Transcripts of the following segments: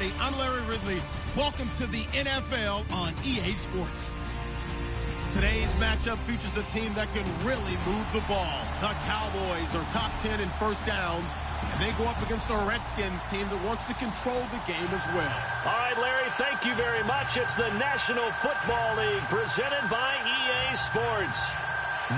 everybody. I'm Larry Ridley. Welcome to the NFL on EA Sports. Today's matchup features a team that can really move the ball. The Cowboys are top 10 in first downs, and they go up against the Redskins team that wants to control the game as well. All right, Larry, thank you very much. It's the National Football League presented by EA Sports.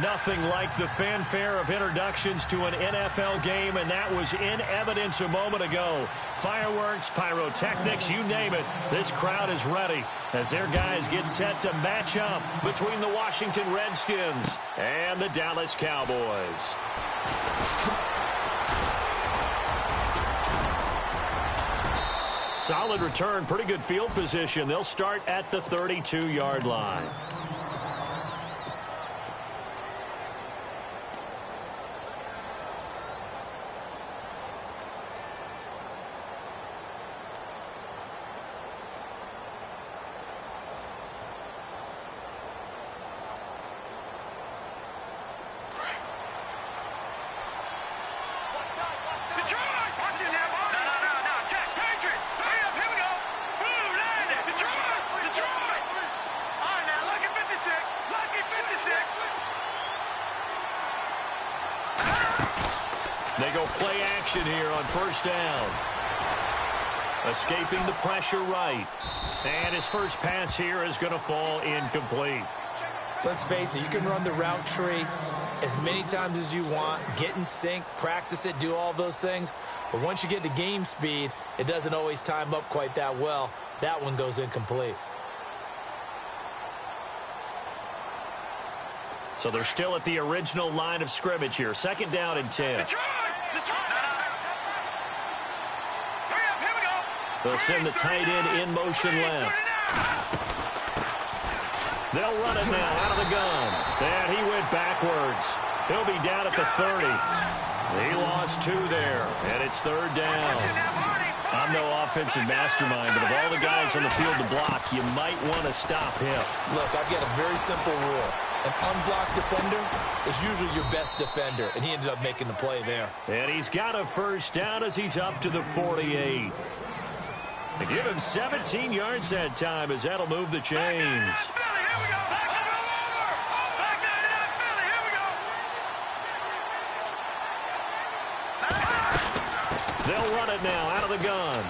Nothing like the fanfare of introductions to an NFL game, and that was in evidence a moment ago. Fireworks, pyrotechnics, you name it. This crowd is ready as their guys get set to match up between the Washington Redskins and the Dallas Cowboys. Solid return, pretty good field position. They'll start at the 32-yard line. They go play action here on first down. Escaping the pressure right. And his first pass here is going to fall incomplete. Let's face it, you can run the route tree as many times as you want, get in sync, practice it, do all those things. But once you get to game speed, it doesn't always time up quite that well. That one goes incomplete. So they're still at the original line of scrimmage here. Second down and 10. They'll send the tight end in motion left. They'll run it now out of the gun. And he went backwards. He'll be down at the 30. He lost 2 there, and it's third down. I'm no offensive mastermind, but of all the guys on the field to block, you might want to stop him. Look, I've got a very simple rule. An unblocked defender is usually your best defender, and he ended up making the play there. And he's got a first down as he's up to the 48. They give him 17 yards that time as that'll move the chains. They'll run it now out of the gun.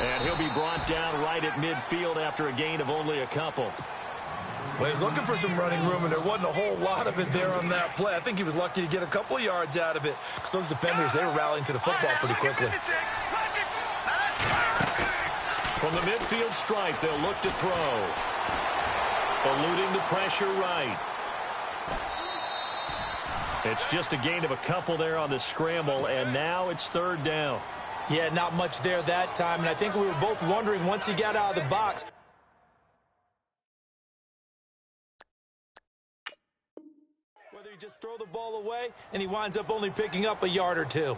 And he'll be brought down right at midfield after a gain of only a couple. Well, he's looking for some running room, and there wasn't a whole lot of it there on that play. I think he was lucky to get a couple of yards out of it because those defenders, they were rallying to the football pretty quickly. From the midfield stripe, they'll look to throw. Eluding the pressure right. It's just a gain of a couple there on the scramble, and now it's third down. Yeah, not much there that time, and I think we were both wondering once he got out of the box. Whether he just throw the ball away, and he winds up only picking up a yard or 2.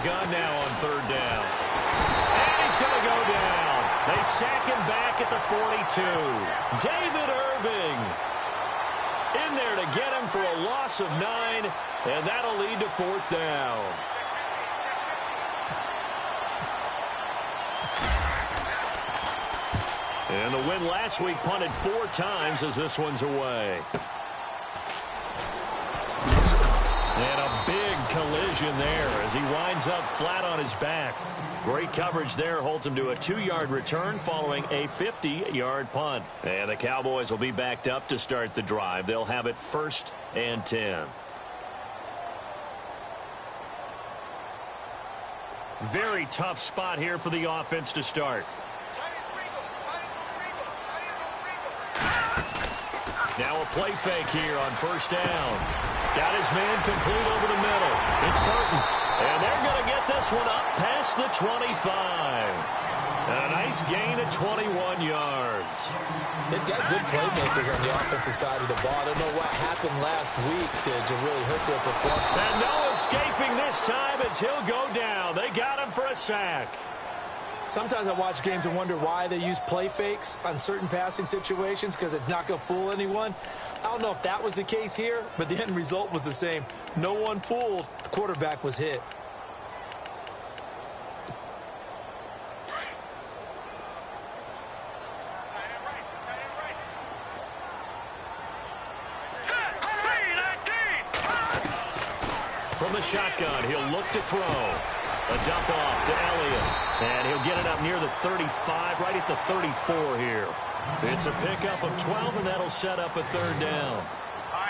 Gun now on third down. And he's going to go down. They sack him back at the 42. David Irving in there to get him for a loss of 9, and that'll lead to fourth down. And the win last week punted 4 times as this one's away. And a big collision there as he winds up flat on his back. Great coverage there, holds him to a 2-yard return following a 50-yard punt. And the Cowboys will be backed up to start the drive. They'll have it 1st and 10. Very tough spot here for the offense to start. Now a play fake here on first down. Got his man complete over the middle. It's Burton. And they're going to get this one up past the 25. And a nice gain of 21 yards. They've got good playmakers on the offensive side of the ball. I don't know what happened last week to really hurt their performance. And no escaping this time as he'll go down. They got him for a sack. Sometimes I watch games and wonder why they use play fakes on certain passing situations, because it's not going to fool anyone. I don't know if that was the case here, but the end result was the same. No one fooled. The quarterback was hit. From the shotgun, he'll look to throw. A dump off to Elliott. And he'll get it up near the 35, right at the 34 here. It's a pickup of 12, and that'll set up a third down.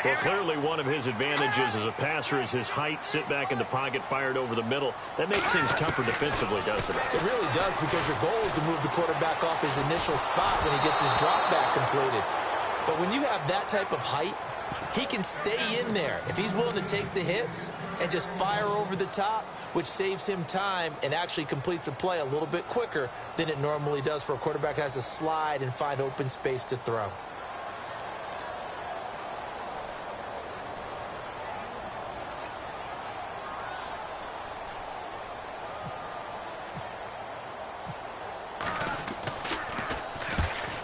Well, clearly one of his advantages as a passer is his height. Sit back in the pocket, fired over the middle. That makes things tougher defensively, doesn't it? It really does, because your goal is to move the quarterback off his initial spot when he gets his drop back completed. But when you have that type of height, he can stay in there if he's willing to take the hits and just fire over the top, which saves him time and actually completes a play a little bit quicker than it normally does for a quarterback who has to slide and find open space to throw.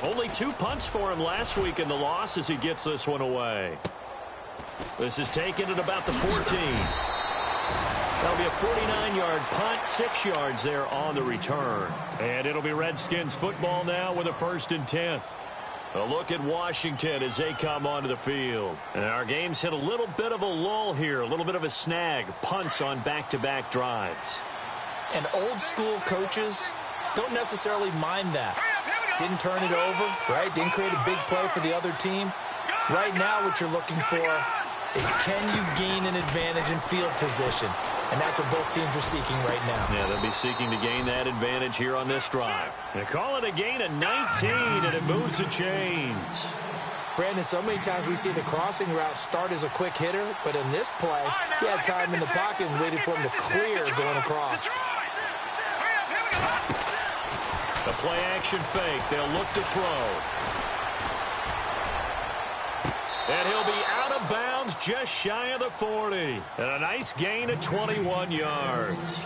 Only 2 punts for him last week in the loss as he gets this one away. This is taken at about the 14. That'll be a 49-yard punt, 6 yards there on the return. And it'll be Redskins football now with a 1st and 10. A look at Washington as they come onto the field. And our game's hit a little bit of a lull here, a little bit of a snag. Punts on back-to-back drives. And old-school coaches don't necessarily mind that. Didn't turn it over, right? Didn't create a big play for the other team. Right now what you're looking for is, can you gain an advantage in field position? And that's what both teams are seeking right now. Yeah, they'll be seeking to gain that advantage here on this drive. They call it a gain of 19, and it moves the chains. Brandon, so many times we see the crossing route start as a quick hitter, but in this play, he had time in the pocket and waited for him to clear going across. The play-action fake. They'll look to throw. And he'll be out of bounds just shy of the 40. And a nice gain of 21 yards.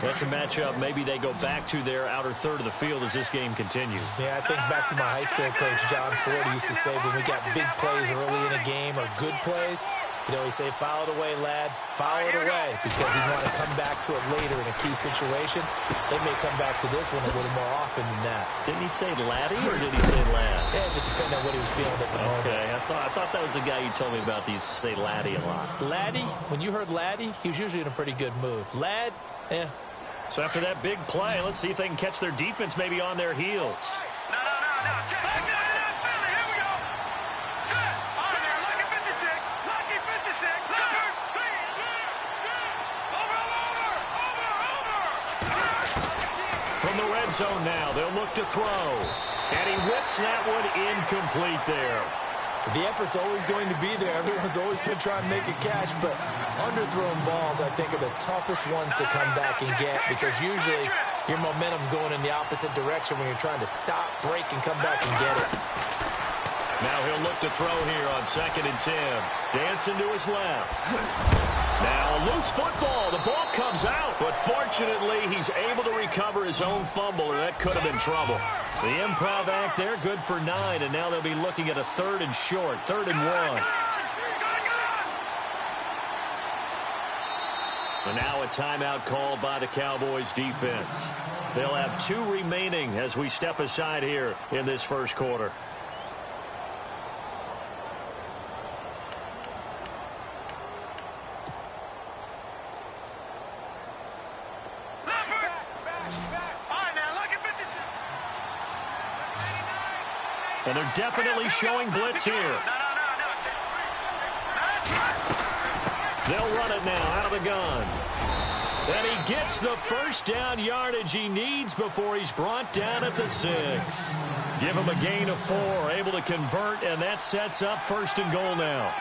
That's a matchup maybe they go back to their outer third of the field as this game continues. Yeah, I think back to my high school coach, John Ford, used to say when we got big plays early in a game or good plays, he'd always say, foul it away, lad, foul it away, because he'd want to come back to it later in a key situation. They may come back to this one a little more often than that. Didn't he say laddie or did he say lad? Yeah, just depending on what he was feeling at the moment. Okay, I thought that was the guy you told me about. These say laddie a lot. Laddie, when you heard laddie, he was usually in a pretty good mood. Lad, yeah. So after that big play, let's see if they can catch their defense maybe on their heels. From the red zone now, they'll look to throw. And he whips that one incomplete there. The effort's always going to be there. Everyone's always going to try and make a catch, but underthrown balls, I think, are the toughest ones to come back and get, because usually your momentum's going in the opposite direction when you're trying to stop, break, and come back and get it. Now he'll look to throw here on 2nd and 10. Dancing to his left. Now a loose football. The ball comes out, but fortunately he's able to recover his own fumble, or that could have been trouble. The improv act there, good for 9, and now they'll be looking at a 3rd and short, 3rd and 1. And now a timeout called by the Cowboys defense. They'll have 2 remaining as we step aside here in this first quarter. And they're definitely showing blitz here. They'll run it now out of the gun. And he gets the first down yardage he needs before he's brought down at the 6. Give him a gain of 4, able to convert, and that sets up 1st and goal now.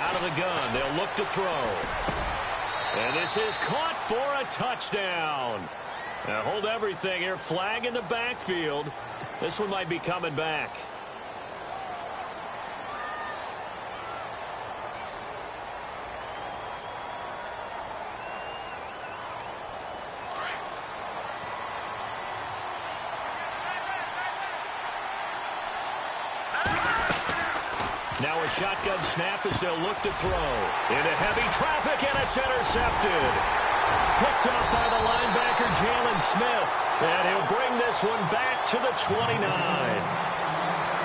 Out of the gun, they'll look to throw. And this is caught for a touchdown. Now hold everything here. Flag in the backfield. This one might be coming back. Now a shotgun snap as they'll look to throw. Into heavy traffic, and it's intercepted. Picked off by the linebacker, Jalen Smith. And he'll bring this one back to the 29.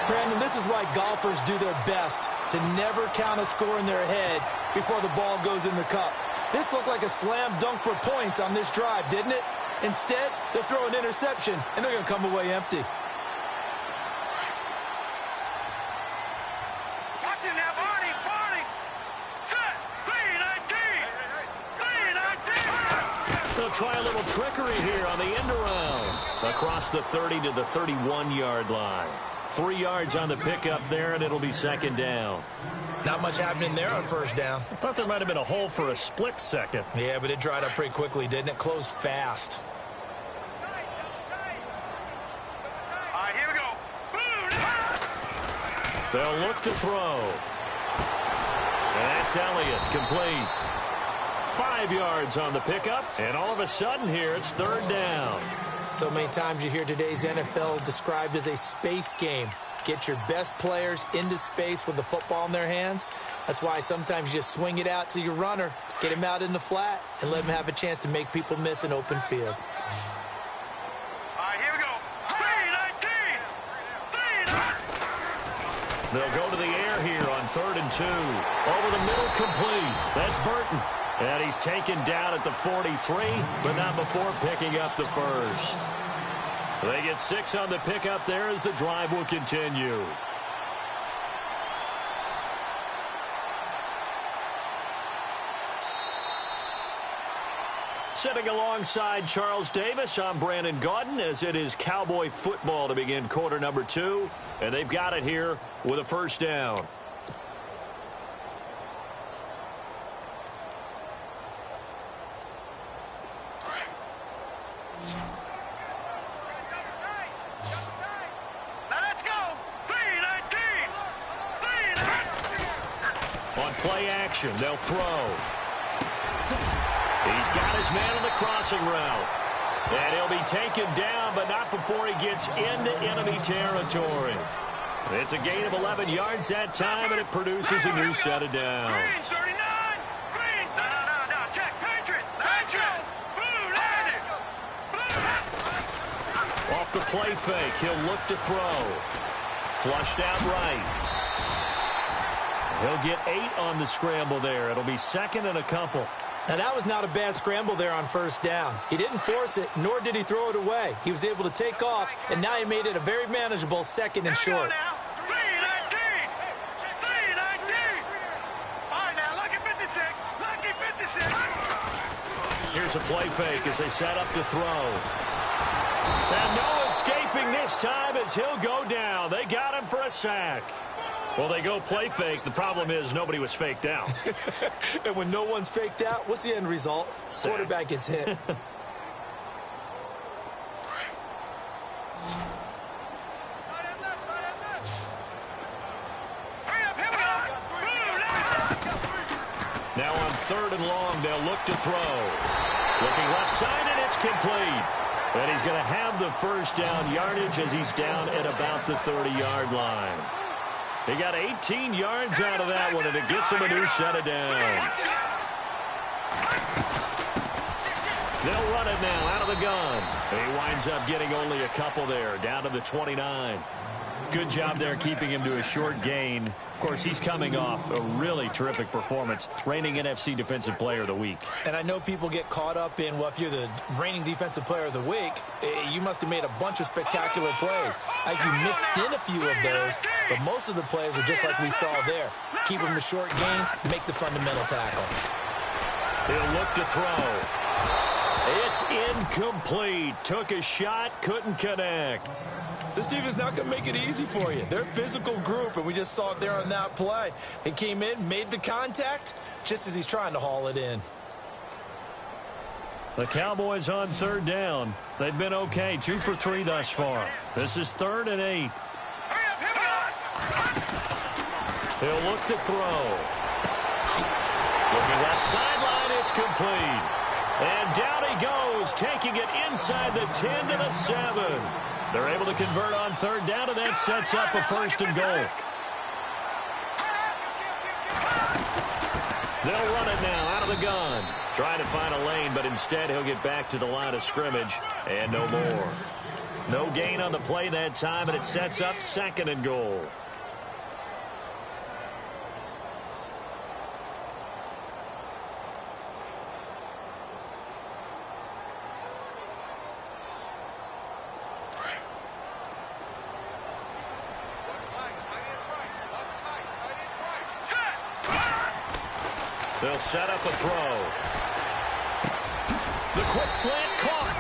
Brandon, this is why golfers do their best to never count a score in their head before the ball goes in the cup. This looked like a slam dunk for points on this drive, didn't it? Instead, they'll throw an interception, and they're going to come away empty. Try a little trickery here on the end around. Across the 30 to the 31-yard line. 3 yards on the pickup there, and it'll be second down. Not much happening there on first down. I thought there might have been a hole for a split second. Yeah, but it dried up pretty quickly, didn't it? Closed fast. All right, here we go. They'll look to throw. And that's Elliott, complete. 5 yards on the pickup, and all of a sudden here it's third down. So many times you hear today's NFL described as a space game. Get your best players into space with the football in their hands. That's why sometimes you just swing it out to your runner, get him out in the flat, and let him have a chance to make people miss an open field. All right, here we go. 3-19. They'll go to the air here on 3rd and 2. Over the middle, complete. That's Burton. And he's taken down at the 43, but not before picking up the first. They get 6 on the pickup there as the drive will continue. Sitting alongside Charles Davis, I'm Brandon Gaudin, as it is Cowboy football to begin quarter number 2. And they've got it here with a first down. Play action. They'll throw. He's got his man on the crossing route. And he'll be taken down, but not before he gets into enemy territory. It's a gain of 11 yards that time, and it produces a new set of downs. Green, 39. Green. No. Check. Patriot. Off the play fake, he'll look to throw. Flushed out right. He'll get 8 on the scramble there. It'll be second and a couple. Now, that was not a bad scramble there on first down. He didn't force it, nor did he throw it away. He was able to take off, and now he made it a very manageable second and short. 3-19. All right, now, lucky 56. Lucky 56. Here's a play fake as they set up to throw. And no escaping this time as he'll go down. They got him for a sack. Well, they go play fake. The problem is nobody was faked out. And when no one's faked out, what's the end result? Sack. Quarterback gets hit. Now on 3rd and long, they'll look to throw. Looking left side, and it's complete. And he's going to have the first down yardage as he's down at about the 30-yard line. He got 18 yards out of that one, and it gets him a new set of downs. They'll run it now out of the gun. He winds up getting only a couple there, down to the 29. Good job there keeping him to a short gain. Of course, he's coming off a really terrific performance, reigning NFC Defensive Player of the Week. And I know people get caught up in, well, if you're the reigning Defensive Player of the Week, you must have made a bunch of spectacular plays. Like you mixed in a few of those, but most of the plays are just like we saw there. Keep them to short gains, make the fundamental tackle. He'll look to throw. It's incomplete. Took a shot, couldn't connect. This team is not going to make it easy for you. They're a physical group, and we just saw it there on that play. He came in, made the contact, just as he's trying to haul it in. The Cowboys on third down. They've been okay, 2 for 3 thus far. This is 3rd and 8. He'll look to throw. Looking left sideline, it's complete. And down he goes, taking it inside the 10 to the 7. They're able to convert on third down, and that sets up a 1st and goal. They'll run it now out of the gun. Trying to find a lane, but instead he'll get back to the line of scrimmage, and no more. No gain on the play that time, and it sets up 2nd and goal. They'll set up a throw. The quick slant caught.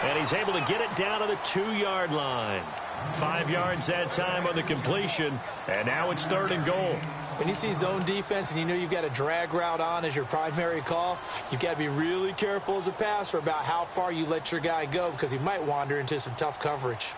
And he's able to get it down to the 2-yard line. 5 yards that time on the completion. And now it's 3rd and goal. When you see zone defense and you know you've got a drag route on as your primary call, you've got to be really careful as a passer about how far you let your guy go because he might wander into some tough coverage.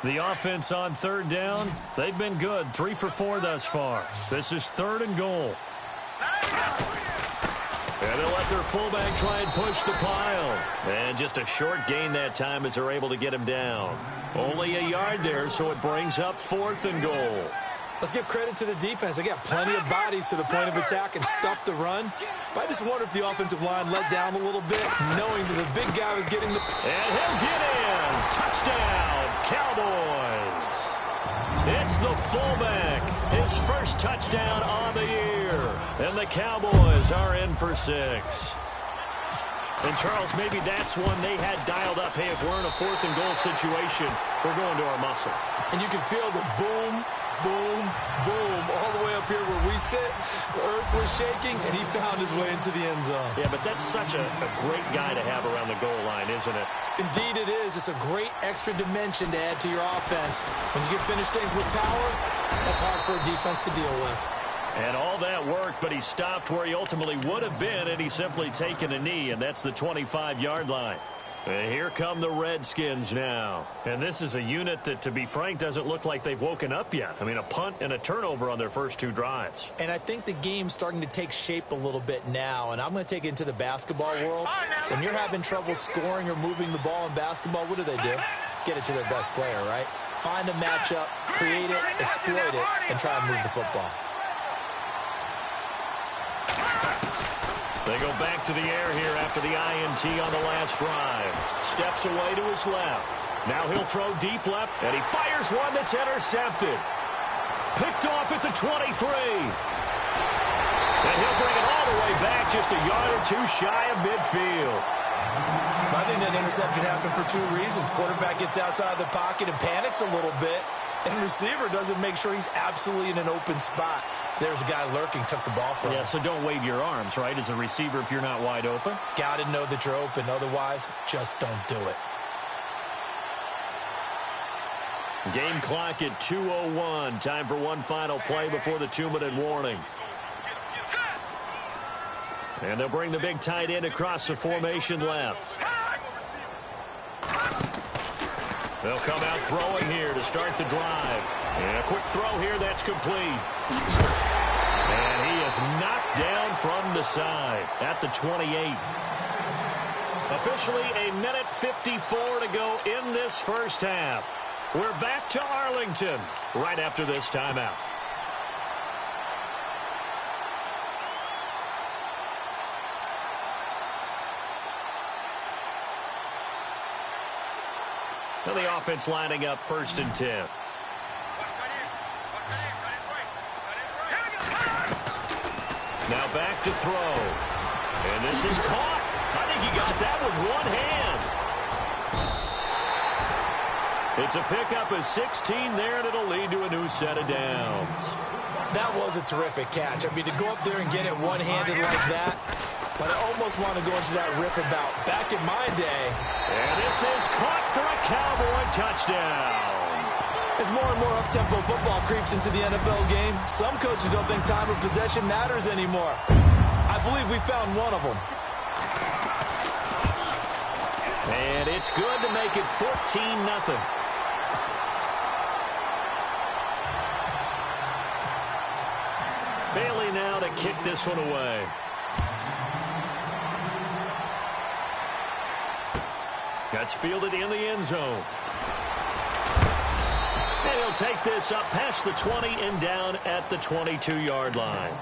The offense on third down, they've been good. 3 for 4 thus far. This is 3rd and goal. And they'll let their fullback try and push the pile. And just a short gain that time as they're able to get him down. Only a yard there, so it brings up 4th and goal. Let's give credit to the defense. They got plenty of bodies to the point of attack and stop the run. But I just wonder if the offensive line let down a little bit, knowing that the big guy was getting the... And he'll get in. Touchdown, Cowboys. It's the fullback. His first touchdown on the year. And the Cowboys are in for 6. And, Charles, maybe that's one they had dialed up. Hey, if we're in a 4th and goal situation, we're going to our muscle. And you can feel the boom, boom, boom, all the way up here where we sit. The earth was shaking, and he found his way into the end zone. Yeah, but that's such a great guy to have around the goal line, isn't it? Indeed it is. It's a great extra dimension to add to your offense. When you can finish things with power, that's hard for a defense to deal with. And all that worked, but he stopped where he ultimately would have been, and he's simply taken a knee, and that's the 25-yard line. And here come the Redskins now. And this is a unit that, to be frank, doesn't look like they've woken up yet. I mean, a punt and a turnover on their first 2 drives. And I think the game's starting to take shape a little bit now. And I'm going to take it into the basketball world. When you're having trouble scoring or moving the ball in basketball, what do? Get it to their best player, right? Find a matchup, create it, exploit it, and try and move the football. They go back to the air here after the INT on the last drive. Steps away to his left. Now he'll throw deep left, and he fires one that's intercepted. Picked off at the 23. And he'll bring it all the way back, just a yard or 2 shy of midfield. I think that interception happened for 2 reasons. Quarterback gets outside the pocket and panics a little bit. And receiver doesn't make sure he's absolutely in an open spot. So there's a guy lurking, took the ball from him. Yeah, so don't wave your arms, right, as a receiver if you're not wide open. Got to know that you're open. Otherwise, just don't do it. Game clock at 2:01. Time for one final play before the 2-minute warning. And they'll bring the big tight end across the formation left. They'll come out throwing here to start the drive. And a quick throw here, that's complete. And he is knocked down from the side at the 28. Officially a minute 54 to go in this first half. We're back to Arlington right after this timeout. And the offense lining up 1st and 10. Now back to throw. And this is caught. I think he got that with one hand. It's a pickup of 16 there, and it'll lead to a new set of downs. That was a terrific catch. I mean, to go up there and get it one-handed like that, but I almost want to go into that riff about back in my day. And this is caught for a Cowboy touchdown. As more and more up-tempo football creeps into the NFL game, some coaches don't think time of possession matters anymore. I believe we found one of them. And it's good to make it 14-0. Bailey now to kick this one away. That's fielded in the end zone. And he'll take this up past the 20 and down at the 22-yard line.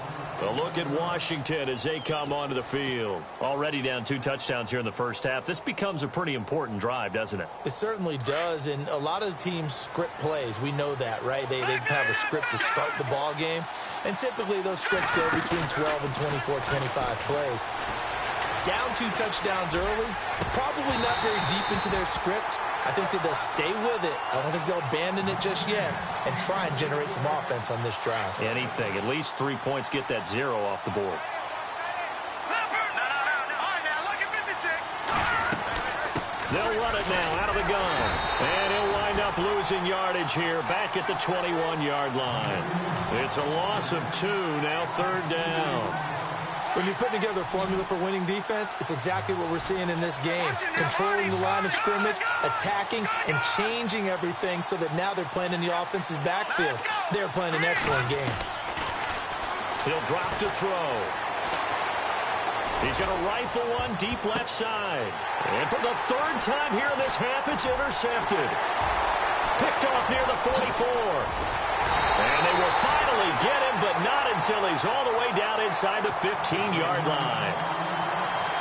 A look at Washington as they come onto the field. Already down 2 touchdowns here in the first half. This becomes a pretty important drive, doesn't it? It certainly does, and a lot of the teams script plays. We know that, right? They have a script to start the ball game, and typically those scripts go between 12 and 24, 25 plays. Down 2 touchdowns early, probably not very deep into their script. I think that they'll stay with it. I don't think they'll abandon it just yet and try and generate some offense on this drive. Anything. At least 3 points, get that 0 off the board. They'll run it now out of the gun. And he'll wind up losing yardage here back at the 21-yard line. It's a loss of 2, now 3rd down. When you're putting together a formula for winning defense, it's exactly what we're seeing in this game. Controlling the line of scrimmage, attacking, and changing everything so that now they're playing in the offense's backfield. They're playing an excellent game. He'll drop to throw. He's going to rifle one deep left side. And for the 3rd time here in this half, it's intercepted. Picked off near the 44. And they will finally get him, but not until he's all the way down inside the 15-yard line.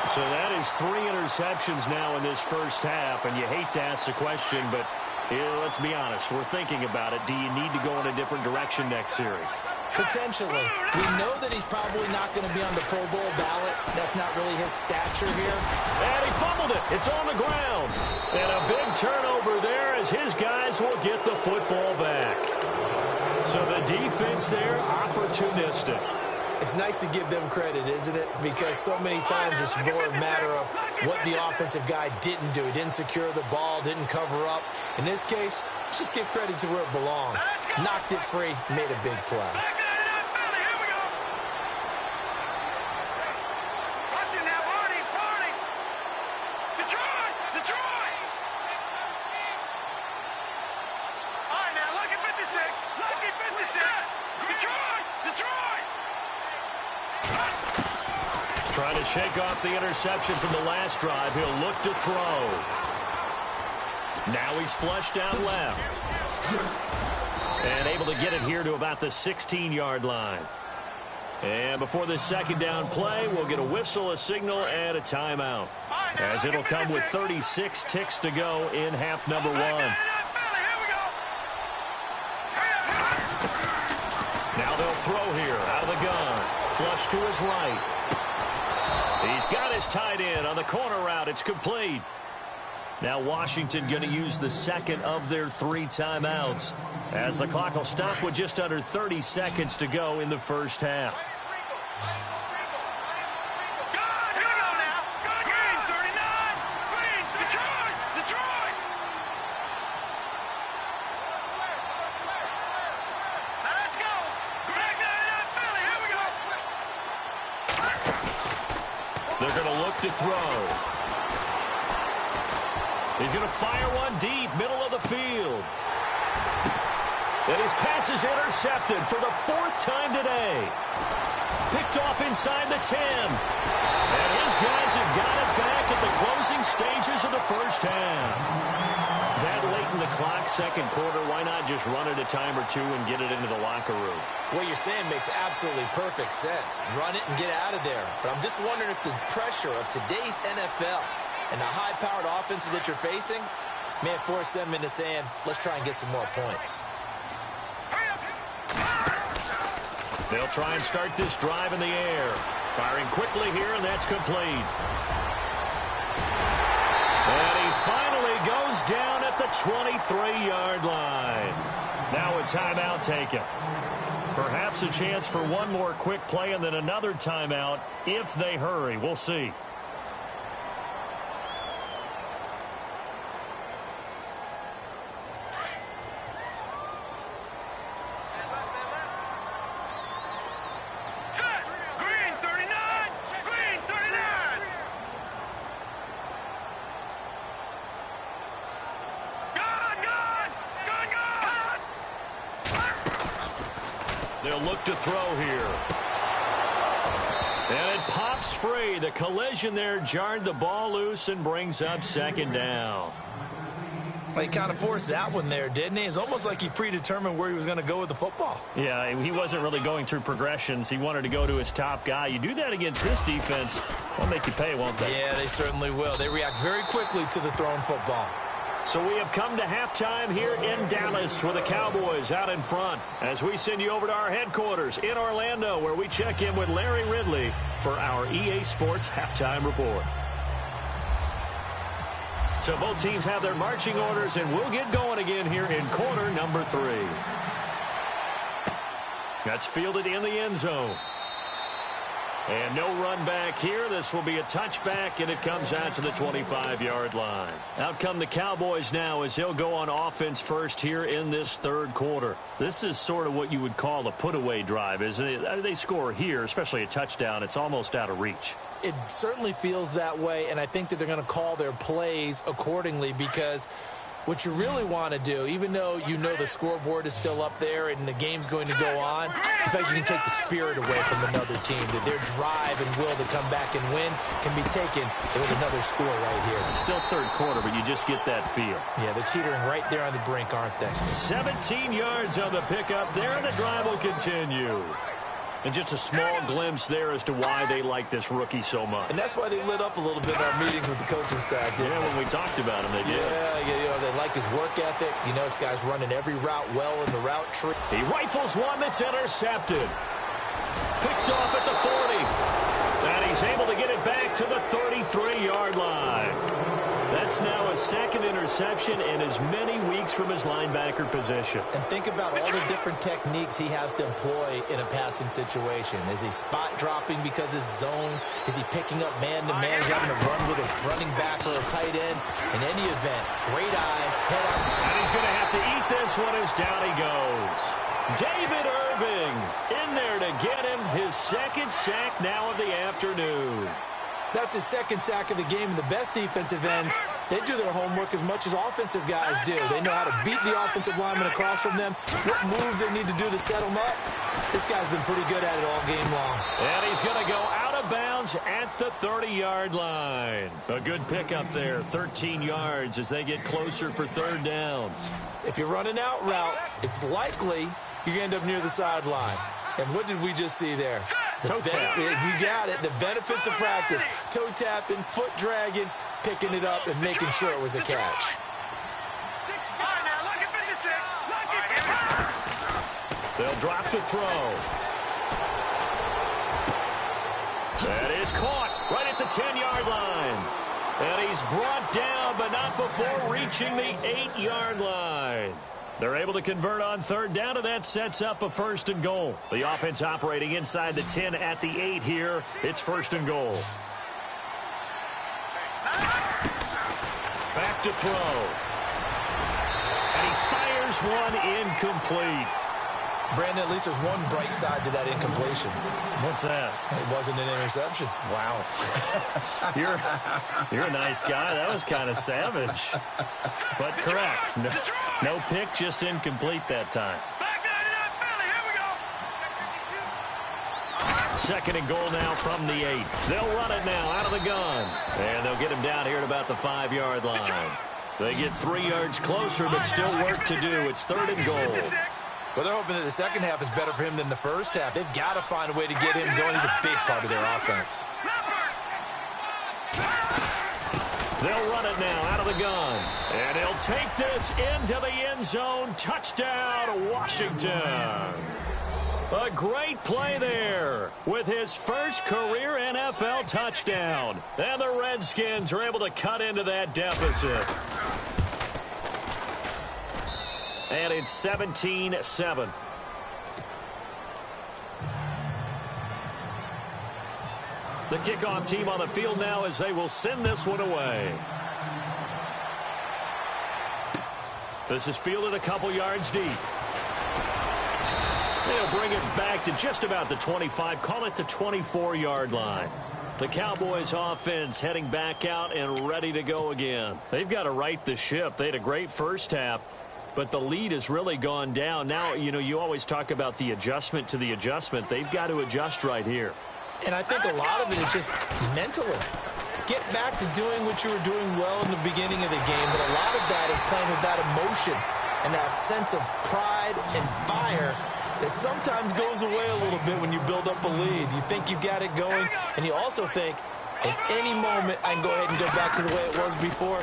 So that is 3 interceptions now in this first half, and you hate to ask the question, but let's be honest, we're thinking about it. Do you need to go in a different direction next series? Potentially. We know that he's probably not going to be on the Pro Bowl ballot. That's not really his stature here. And he fumbled it. It's on the ground. And a big turnover there as his guys will get the football back. So the defense there, opportunistic. It's nice to give them credit, isn't it? Because so many times it's more a matter of what the offensive guy didn't do. He didn't secure the ball, didn't cover up. In this case, let's just give credit to where it belongs. Knocked it free, made a big play. Trying to shake off the interception from the last drive. He'll look to throw. Now he's flushed out left. And able to get it here to about the 16-yard line. And before this 2nd down play, we'll get a whistle, a signal, and a timeout. As it'll come with 36 ticks to go in half number 1. Now they'll throw here out of the gun. Flush to his right. He's got his tight end on the corner route. It's complete. Now Washington going to use the 2nd of their 3 timeouts as the clock will stop with just under 30 seconds to go in the first half. They're going to look to throw. He's going to fire one deep, middle of the field. And his pass is intercepted for the 4th time today. Picked off inside the 10. And his guys have got it back at the closing stages of the first half. That late in the clock, 2nd quarter, why not just run it a time or 2 and get it into the locker room? What you're saying makes absolutely perfect sense. Run it and get out of there. But I'm just wondering if the pressure of today's NFL and the high-powered offenses that you're facing may force them into saying, let's try and get some more points. They'll try and start this drive in the air. Firing quickly here, and that's complete. And he finally goes down at the 23-yard line. Now a timeout taken. Perhaps a chance for one more quick play and then another timeout if they hurry. We'll see. Green 39! Green 39! They'll look to throw here. And it pops free. The collision there jarred the ball loose and brings up second down. He kind of forced that one there, didn't he? It's almost like he predetermined where he was going to go with the football. Yeah, he wasn't really going through progressions. He wanted to go to his top guy. You do that against this defense, they'll make you pay, won't they? Yeah, they certainly will. They react very quickly to the thrown football. So we have come to halftime here in Dallas with the Cowboys out in front as we send you over to our headquarters in Orlando where we check in with Larry Ridley for our EA Sports Halftime Report. So both teams have their marching orders, and we'll get going again here in quarter number 3. That's fielded in the end zone. And no run back here. This will be a touchback, and it comes out to the 25-yard line. Out come the Cowboys now as they'll go on offense first here in this third quarter. This is sort of what you would call a put-away drive, isn't it? They score here, especially a touchdown. It's almost out of reach. It certainly feels that way, and I think that they're going to call their plays accordingly because what you really want to do, even though you know the scoreboard is still up there and the game's going to go on, in fact, you can take the spirit away from another team. That their drive and will to come back and win can be taken with another score right here. It's still third quarter, but you just get that feel. Yeah, they're teetering right there on the brink, aren't they? 17 yards on the pickup there, and the drive will continue. And just a small glimpse there as to why they like this rookie so much. And that's why they lit up a little bit in our meetings with the coaching staff. Yeah, when we talked about him, they did. Yeah, they like his work ethic. You know, this guy's running every route well in the route tree. He rifles one that's intercepted. Picked off at the 40. And he's able to get it back to the 33-yard line. That's now a second interception in as many weeks from his linebacker position. And think about all the different techniques he has to employ in a passing situation. Is he spot dropping because it's zone? Is he picking up man-to-man? Is he having to run with a running back or a tight end? In any event, great eyes, head up. And he's going to have to eat this one as down he goes. David Irving in there to get him his second sack now of the afternoon. That's his second sack of the game. And the best defensive ends, they do their homework as much as offensive guys do. They know how to beat the offensive lineman across from them, what moves they need to do to set them up. This guy's been pretty good at it all game long. And he's going to go out of bounds at the 30-yard line. A good pickup there, 13 yards as they get closer for third down. If you're running out route, it's likely you're going to end up near the sideline. And what did we just see there? Toe tap. You got it. The benefits of practice. Toe tapping, foot dragging, picking it up, and making sure it was a catch. They'll drop to throw. That is caught right at the 10-yard line. And he's brought down, but not before reaching the 8-yard line. They're able to convert on third down, and that sets up a first and goal. The offense operating inside the 10 at the 8 here. It's first and goal. Back to throw. And he fires one incomplete. Brandon, at least there's one bright side to that incompletion. What's that? It wasn't an interception. Wow. You're a nice guy. That was kind of savage. But correct. No pick, just incomplete that time. Second and goal now from the 8. They'll run it now out of the gun. And they'll get him down here at about the 5-yard line. They get 3 yards closer, but still work to do. It's third and goal. Well, they're hoping that the second half is better for him than the first half. They've got to find a way to get him going. He's a big part of their offense. They'll run it now out of the gun. And he'll take this into the end zone. Touchdown, Washington. A great play there with his first career NFL touchdown. And the Redskins are able to cut into that deficit. And it's 17-7. The kickoff team on the field now as they will send this one away. This is fielded a couple yards deep. They'll bring it back to just about the 25, call it the 24-yard line. The Cowboys offense heading back out and ready to go again. They've got to right the ship. They had a great first half, but the lead has really gone down. Now, you know, you always talk about the adjustment to the adjustment. They've got to adjust right here. And I think a lot of it is just mentally. Get back to doing what you were doing well in the beginning of the game, but a lot of that is playing with that emotion and that sense of pride and fire that sometimes goes away a little bit when you build up a lead. You think you got it going, and you also think, at any moment, I can go ahead and go back to the way it was before.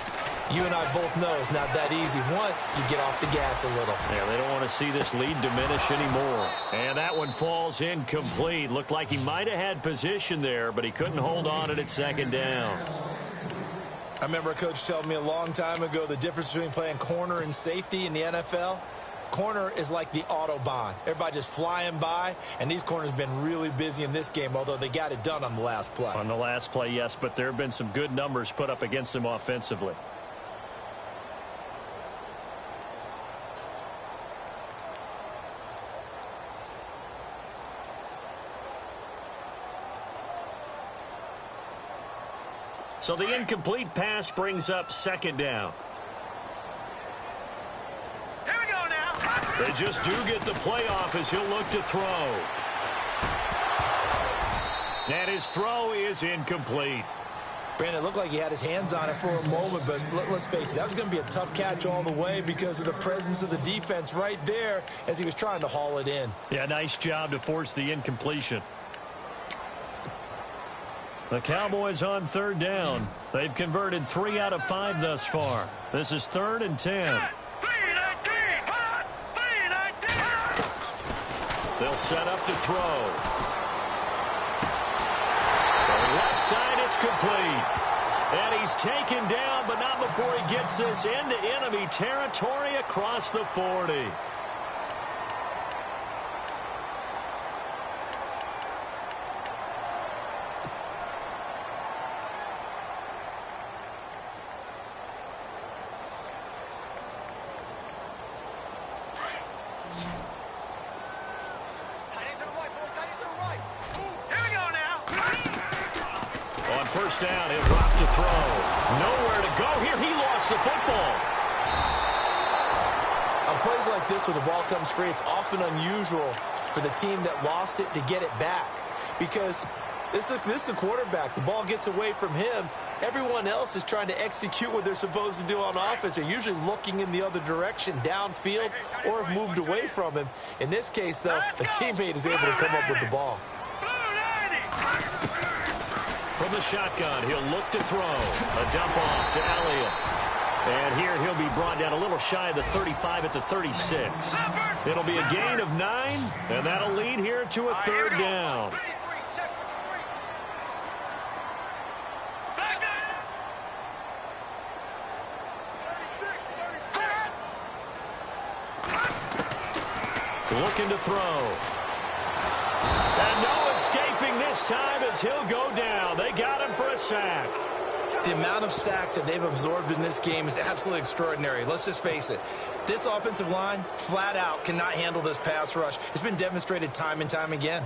You and I both know it's not that easy once you get off the gas a little. Yeah, they don't want to see this lead diminish anymore. And that one falls incomplete. Looked like he might have had position there, but he couldn't hold on at second down. I remember a coach telling me a long time ago the difference between playing corner and safety in the NFL. Corner is like the Autobahn. Everybody just flying by, and these corners have been really busy in this game, although they got it done on the last play. On the last play, yes, but there have been some good numbers put up against them offensively. So the incomplete pass brings up second down. Here we go now. They just do get the play off as he'll look to throw. And his throw is incomplete. Brandon, it looked like he had his hands on it for a moment, but let's face it, that was going to be a tough catch all the way because of the presence of the defense right there as he was trying to haul it in. Yeah, nice job to force the incompletion. The Cowboys on third down. They've converted 3 out of 5 thus far. This is 3rd and 10. They'll set up to throw. So left side, it's complete. And he's taken down, but not before he gets this into enemy territory across the 40. First down, he'll drop to throw. Nowhere to go here. He lost the football. On plays like this where the ball comes free, it's often unusual for the team that lost it to get it back. Because this is the quarterback. The ball gets away from him. Everyone else is trying to execute what they're supposed to do on offense. They're usually looking in the other direction, downfield, or have moved away from him. In this case, though, a teammate is able to come up with the ball. From the shotgun, he'll look to throw. A dump off to Elliott. And here he'll be brought down a little shy of the 35 at the 36. It'll be a gain of 9, and that'll lead here to a third down. Looking to throw. And no escaping this time as he'll go down. They got him for a sack. The amount of sacks that they've absorbed in this game is absolutely extraordinary. Let's just face it. This offensive line, flat out, cannot handle this pass rush. It's been demonstrated time and time again.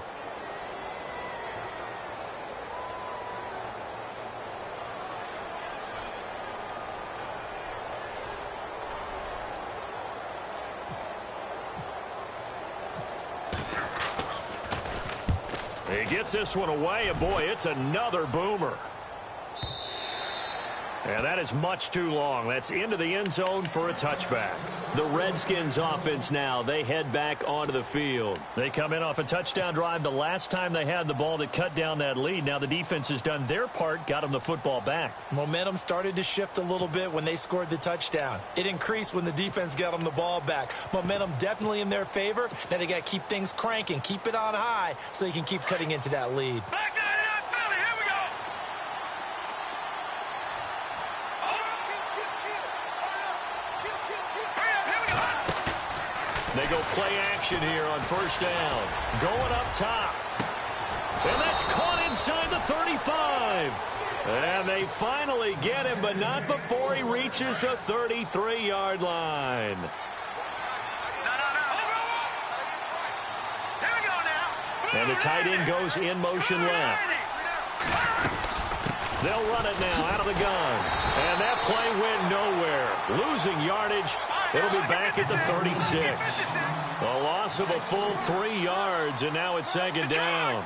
He gets this one away, and boy, it's another boomer. And that is much too long. That's into the end zone for a touchback. The Redskins offense now, they head back onto the field. They come in off a touchdown drive the last time they had the ball that cut down that lead. Now the defense has done their part, got them the football back. Momentum started to shift a little bit when they scored the touchdown. It increased when the defense got them the ball back. Momentum definitely in their favor. Now they got to keep things cranking, keep it on high so they can keep cutting into that lead. They go play action here on first down. Going up top. And that's caught inside the 35. And they finally get him, but not before he reaches the 33-yard line. And the tight end goes in motion left. They'll run it now out of the gun. And that play went nowhere. Losing yardage. It'll be back at the 36. A loss of a full 3 yards, and now it's second down.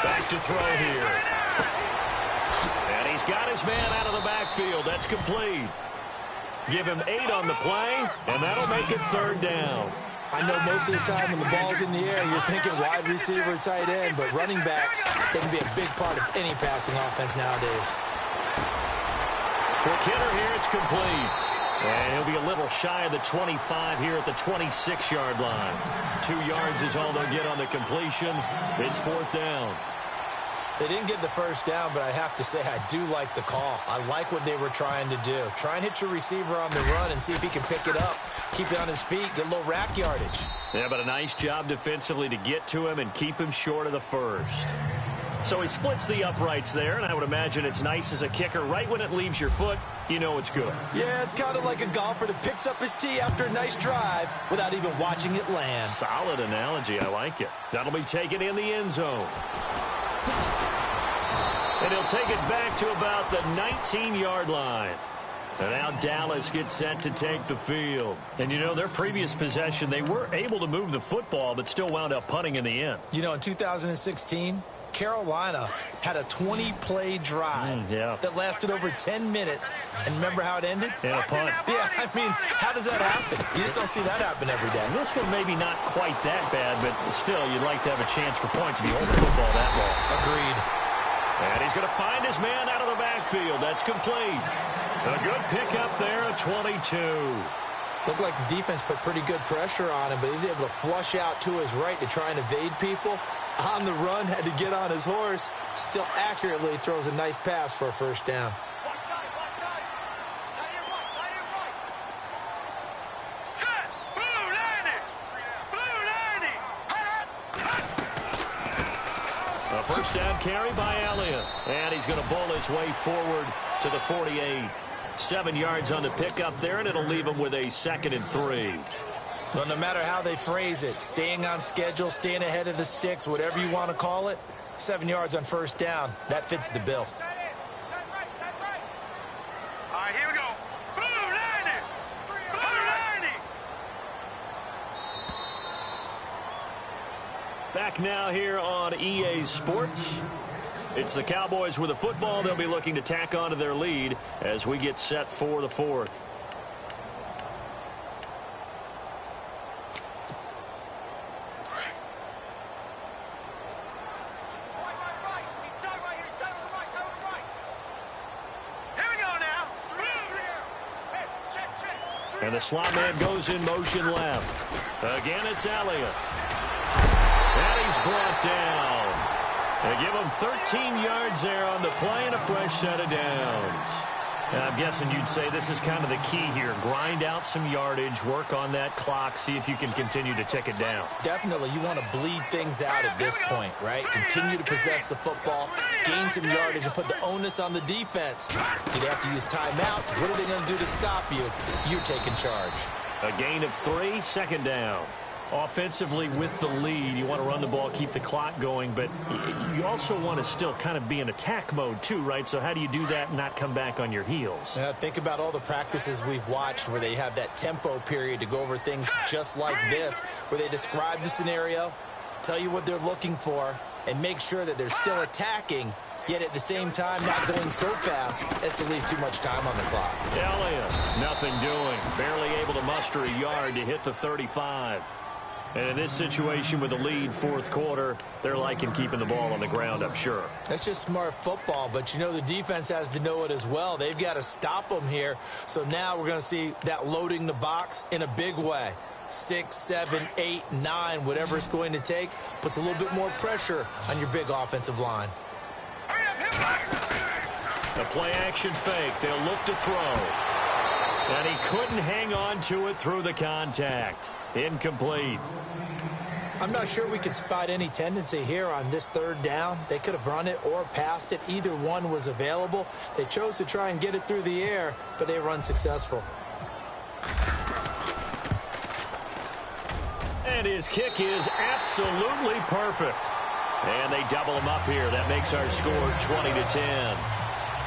Back to throw here. And he's got his man out of the backfield. That's complete. Give him 8 on the play, and that'll make it third down. I know most of the time when the ball's in the air, you're thinking wide receiver, tight end, but running backs, they can be a big part of any passing offense nowadays. Quick hitter here, it's complete. And he'll be a little shy of the 25 here at the 26-yard line. 2 yards is all they'll get on the completion. It's fourth down. They didn't get the first down, but I have to say I do like the call. I like what they were trying to do. Try and hit your receiver on the run and see if he can pick it up. Keep it on his feet, get a little rack yardage. Yeah, but a nice job defensively to get to him and keep him short of the first. So he splits the uprights there, and I would imagine it's nice as a kicker. Right when it leaves your foot, you know it's good. Yeah, it's kind of like a golfer that picks up his tee after a nice drive without even watching it land. Solid analogy. I like it. That'll be taken in the end zone. And he'll take it back to about the 19-yard line. And now Dallas gets set to take the field. And, you know, their previous possession, they were able to move the football, but still wound up punting in the end. You know, in 2016, Carolina had a 20-play drive that lasted over 10 minutes. And remember how it ended? And a punt. Yeah, I mean, how does that happen? You just don't see that happen every day. This one maybe not quite that bad, but still, you'd like to have a chance for points if you hold the football that long. Agreed. And he's going to find his man out of the backfield. That's complete. A good pickup there at 22. Looked like the defense put pretty good pressure on him, but he's able to flush out to his right to try and evade people. On the run, had to get on his horse. Still accurately throws a nice pass for a first down. A first down carry by Elliott. And he's going to bowl his way forward to the 48. 7 yards on the pickup there, and it'll leave him with a 2nd and 3. Well, no matter how they phrase it, staying on schedule, staying ahead of the sticks, whatever you want to call it, 7 yards on first down, that fits the bill. All right, here we go. Blue 90. Blue 90. Back now here on EA Sports. It's the Cowboys with the football. They'll be looking to tack on to their lead as we get set for the fourth. And the slot man goes in motion left. Again, it's Elliott. And he's brought down. They give him 13 yards there on the play and a fresh set of downs. And I'm guessing you'd say this is kind of the key here. Grind out some yardage, work on that clock, see if you can continue to tick it down. Definitely, you want to bleed things out at this point, right? Continue to possess the football, gain some yardage, and put the onus on the defense. Do they have to use timeouts? What are they going to do to stop you? You're taking charge. A gain of 3, second down. Offensively with the lead, you want to run the ball, keep the clock going, but you also want to still kind of be in attack mode too, right? So how do you do that and not come back on your heels? Think about all the practices we've watched where they have that tempo period to go over things just like this, where they describe the scenario, tell you what they're looking for, and make sure that they're still attacking, yet at the same time not going so fast as to leave too much time on the clock. Elliott, nothing doing. Barely able to muster a yard to hit the 35. And in this situation with the lead fourth quarter, they're liking keeping the ball on the ground, I'm sure. That's just smart football, but you know the defense has to know it as well. They've got to stop them here. So now we're going to see that loading the box in a big way. 6, 7, 8, 9, whatever it's going to take, puts a little bit more pressure on your big offensive line. The play-action fake. They'll look to throw. And he couldn't hang on to it through the contact. Incomplete. I'm not sure we could spot any tendency here on this third down. They could have run it or passed it. Either one was available. They chose to try and get it through the air, but they were unsuccessful. And his kick is absolutely perfect. And they double him up here. That makes our score 20-10.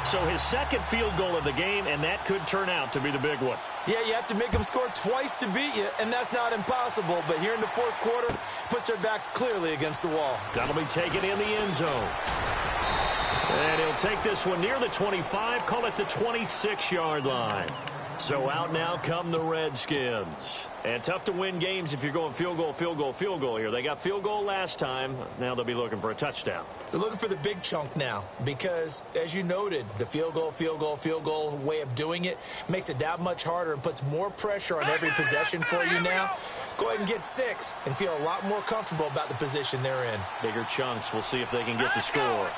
So his second field goal of the game, and that could turn out to be the big one. Yeah, you have to make them score twice to beat you, and that's not impossible. But here in the fourth quarter, puts their backs clearly against the wall. That'll be taken in the end zone. And he'll take this one near the 25, call it the 26-yard line. So out now come the Redskins. And tough to win games if you're going field goal, field goal, field goal here. They got field goal last time. Now they'll be looking for a touchdown. They're looking for the big chunk now because, as you noted, the field goal way of doing it makes it that much harder and puts more pressure on every possession for you now. Go ahead and get 6 and feel a lot more comfortable about the position they're in. Bigger chunks. We'll see if they can get the score.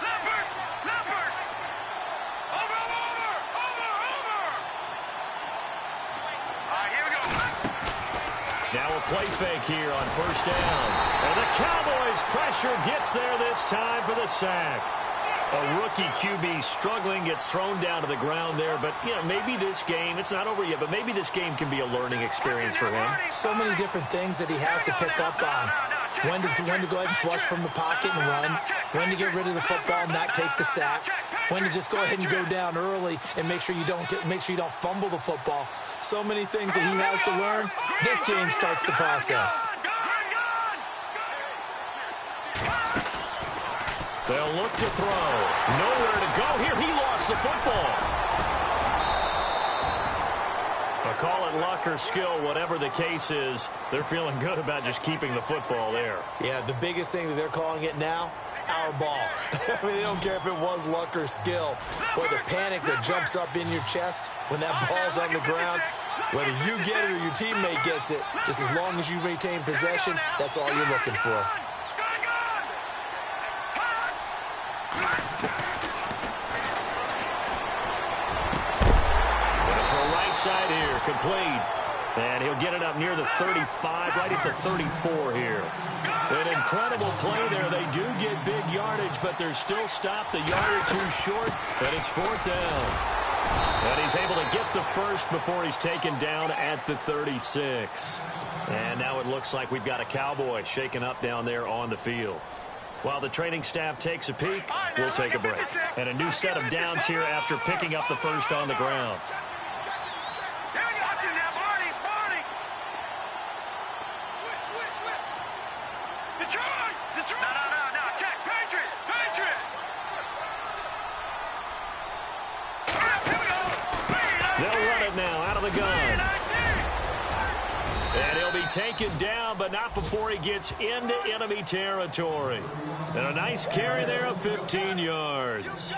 Now a play fake here on first down. And the Cowboys' pressure gets there this time for the sack. A rookie QB struggling, gets thrown down to the ground there. But, you know, maybe this game, it's not over yet, but maybe this game can be a learning experience for him. So many different things that he has to pick up on. When to go ahead and flush from the pocket and run. When to get rid of the football and not take the sack. When to just go ahead and go down early and make sure you don't fumble the football. So many things that he has to learn. This game starts the process. They'll look to throw. Nowhere to go here. He lost the football. But call it luck or skill, whatever the case is, they're feeling good about just keeping the football there. Yeah, the biggest thing that they're calling it now, our ball. I mean, they don't care if it was luck or skill. Boy, the panic that jumps up in your chest when that ball's on the ground, whether you get it or your teammate gets it, just as long as you retain possession, that's all you're looking for. Side here, complete. And he'll get it up near the 35, right at the 34 here. An incredible play there. They do get big yardage, but they're still stopped a yard or two short, and it's fourth down. And he's able to get the first before he's taken down at the 36. And now it looks like we've got a Cowboy shaken up down there on the field. While the training staff takes a peek, we'll take a break. And a new set of downs here after picking up the first on the ground. And he'll be taken down, but not before he gets into enemy territory. And a nice carry there of 15 yards.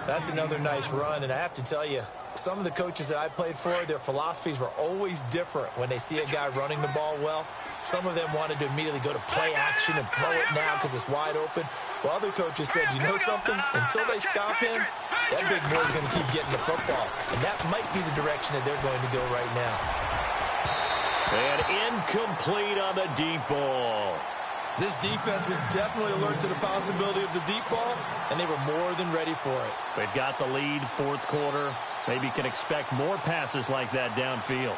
That's another nice run, and I have to tell you, some of the coaches that I played for, their philosophies were always different when they see a guy running the ball well. Some of them wanted to immediately go to play action and throw it now because it's wide open. While other coaches said, you know something? Until they stop him, that big boy's going to keep getting the football. And that might be the direction that they're going to go right now. And incomplete on the deep ball. This defense was definitely alert to the possibility of the deep ball, and they were more than ready for it. They've got the lead, fourth quarter. Maybe can expect more passes like that downfield.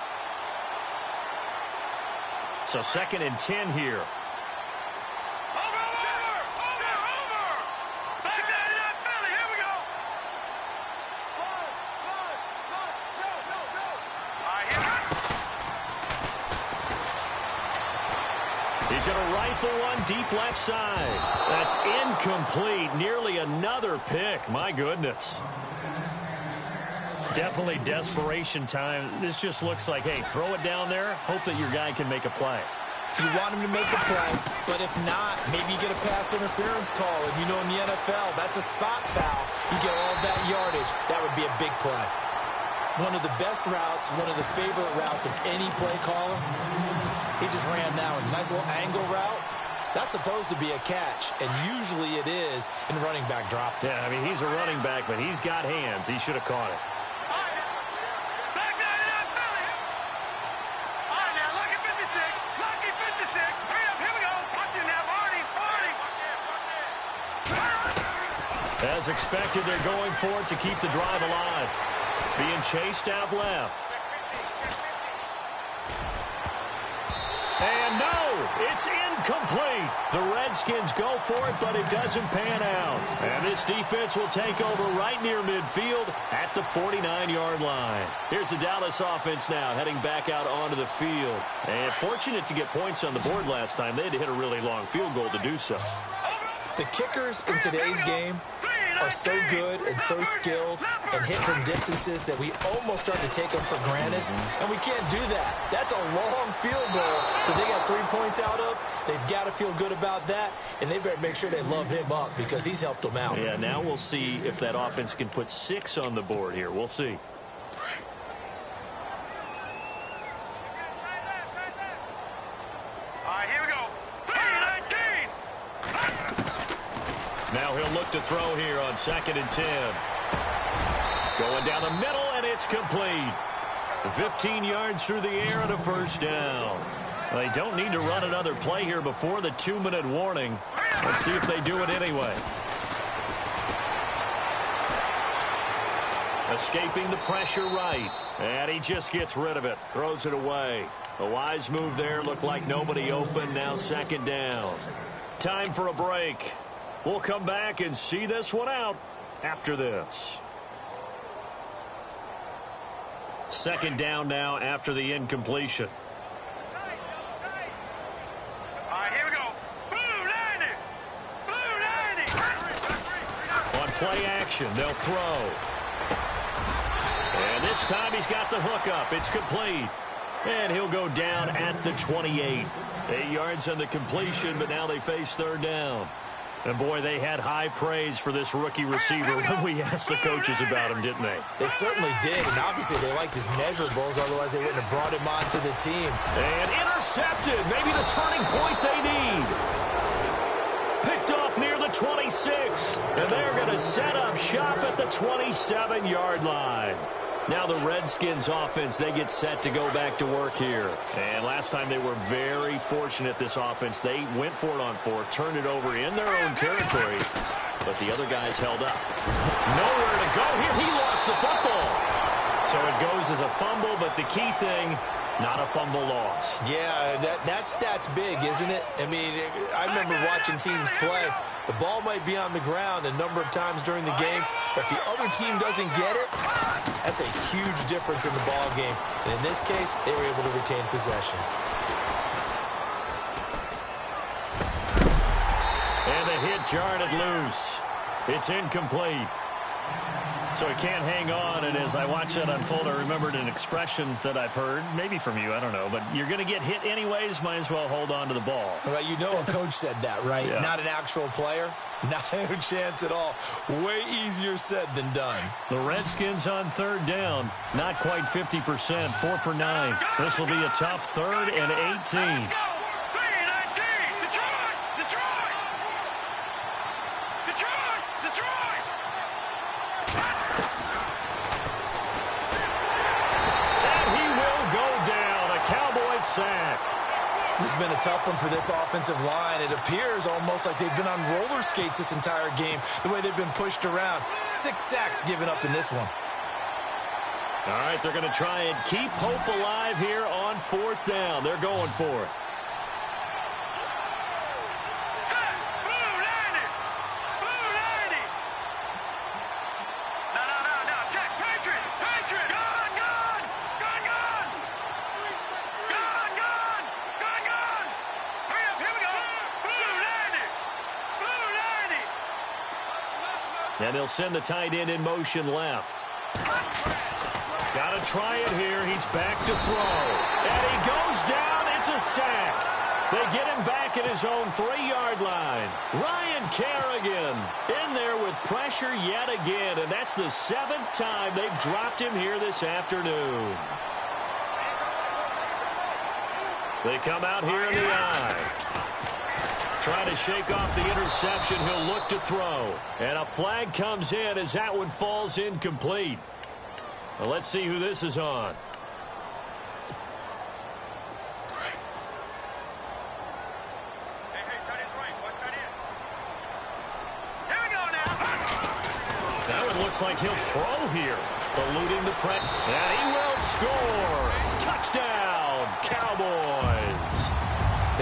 So 2nd and 10 here. He's going to rifle one deep left side. That's incomplete. Nearly another pick. My goodness. Definitely desperation time. This just looks like, hey, throw it down there. Hope that your guy can make a play. You want him to make a play, but if not, maybe you get a pass interference call. And you know in the NFL, that's a spot foul. You get all that yardage. That would be a big play. One of the best routes, one of the favorite routes of any play caller. He just ran that one. Nice little angle route. That's supposed to be a catch, and usually it is in running back drop. Yeah, I mean, he's a running back, but he's got hands. He should have caught it. As expected, they're going for it to keep the drive alive. Being chased out left. And no, it's incomplete. The Redskins go for it, but it doesn't pan out. And this defense will take over right near midfield at the 49-yard line. Here's the Dallas offense now heading back out onto the field. And fortunate to get points on the board last time. They had to hit a really long field goal to do so. The kickers in today's game are so good and so skilled and hit from distances that we almost start to take them for granted. And we can't do that. That's a long field goal that they got 3 points out of. They've got to feel good about that, and they better make sure they love him up because he's helped them out. Yeah, now we'll see if that offense can put 6 on the board here. We'll see. Now he'll look to throw here on 2nd and 10. Going down the middle, and it's complete. 15 yards through the air and a first down. They don't need to run another play here before the 2-minute warning. Let's see if they do it anyway. Escaping the pressure right. And he just gets rid of it. Throws it away. A wise move there. Looked like nobody open. Now 2nd down. Time for a break. We'll come back and see this one out after this. 2nd down now after the incompletion. All right, here we go. Blue 90. Blue 90. On play action, they'll throw. And this time he's got the hook up. It's complete. And he'll go down at the 28. 8 yards on the completion, but now they face 3rd down. And, boy, they had high praise for this rookie receiver when we asked the coaches about him, didn't they? They certainly did, and obviously they liked his measurables, otherwise they wouldn't have brought him onto the team. And intercepted, maybe the turning point they need. Picked off near the 26, and they're going to set up shop at the 27-yard line. Now the Redskins offense, they get set to go back to work here. And last time they were very fortunate, this offense. They went for it on 4, turned it over in their own territory, but the other guys held up. Nowhere to go here. He lost the football. So it goes as a fumble, but the key thing, not a fumble loss. Yeah, that stat's big, isn't it? I mean, I remember watching teams play. The ball might be on the ground a number of times during the game, but if the other team doesn't get it, that's a huge difference in the ball game. And in this case, they were able to retain possession. And the hit jarred it loose. It's incomplete. So he can't hang on, and as I watch that unfold, I remembered an expression that I've heard, maybe from you, I don't know, but you're going to get hit anyways, might as well hold on to the ball. Well, you know a coach said that, right? Yeah. Not an actual player. No chance at all. Way easier said than done. The Redskins on 3rd down, not quite 50%, 4 for 9. This will be a tough 3rd and 18. Sack. This has been a tough one for this offensive line. It appears almost like they've been on roller skates this entire game, the way they've been pushed around. 6 sacks given up in this one. All right, they're going to try and keep hope alive here on 4th down. They're going for it. And he'll send the tight end in motion left. Got to try it here. He's back to throw. And he goes down. It's a sack. They get him back at his own 3-yard line. Ryan Kerrigan in there with pressure yet again. And that's the 7th time they've dropped him here this afternoon. They come out here in the eye. Trying to shake off the interception. He'll look to throw. And a flag comes in as that one falls incomplete. Well, let's see who this is on. That one looks like he'll throw here. Eluding the press. And he will score. Touchdown, Cowboys.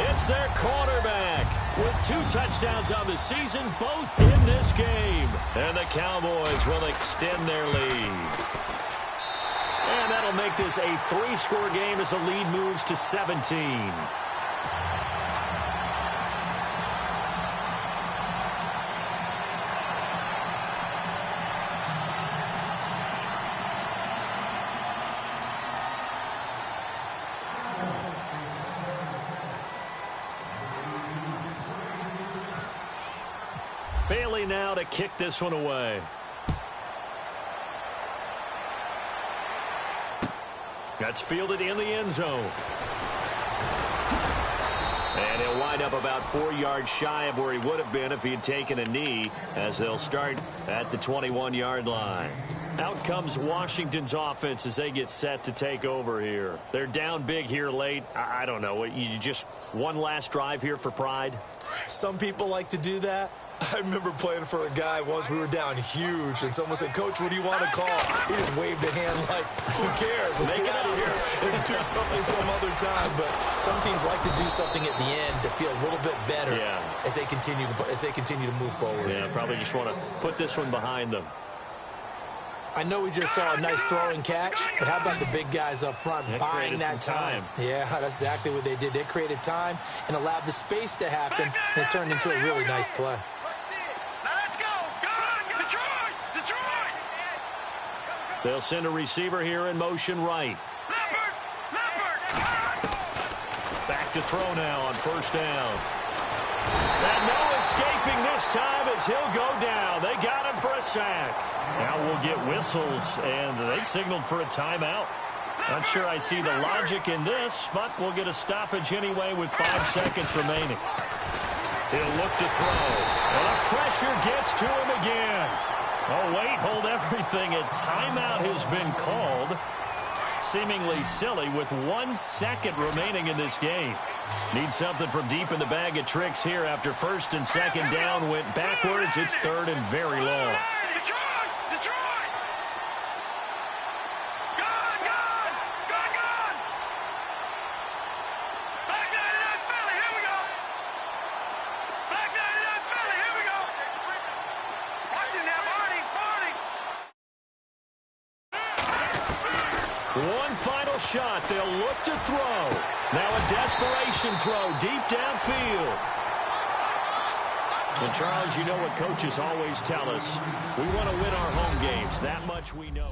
It's their quarterback with 2 touchdowns on the season, both in this game. And the Cowboys will extend their lead. And that'll make this a 3-score game as the lead moves to 17. Bailey now to kick this one away. That's fielded in the end zone. And he'll wind up about 4 yards shy of where he would have been if he had taken a knee, as they'll start at the 21-yard line. Out comes Washington's offense as they get set to take over here. They're down big here late. I don't know. You just one last drive here for pride? Some people like to do that. I remember playing for a guy once. We were down huge, and someone said, "Coach, what do you want to call?" He just waved a hand like, "Who cares? Let's get out of here and do something some other time." But some teams like to do something at the end to feel a little bit better as they continue to move forward. Yeah, probably just want to put this one behind them. I know we just saw a nice throwing catch, but how about the big guys up front buying that time? Yeah, that's exactly what they did. They created time and allowed the space to happen, and it turned into a really nice play. They'll send a receiver here in motion right. Back to throw now on first down. And no escaping this time as he'll go down. They got him for a sack. Now we'll get whistles, and they signaled for a timeout. Not sure I see the logic in this, but we'll get a stoppage anyway with 5 seconds remaining. He'll look to throw. And the pressure gets to him again. Oh, wait, hold everything. A timeout has been called. Seemingly silly with 1 second remaining in this game. Need something from deep in the bag of tricks here after first and second down went backwards. It's 3rd and very long. One final shot. They'll look to throw. Now a desperation throw deep downfield. And Charles, you know what coaches always tell us. We want to win our home games. That much we know.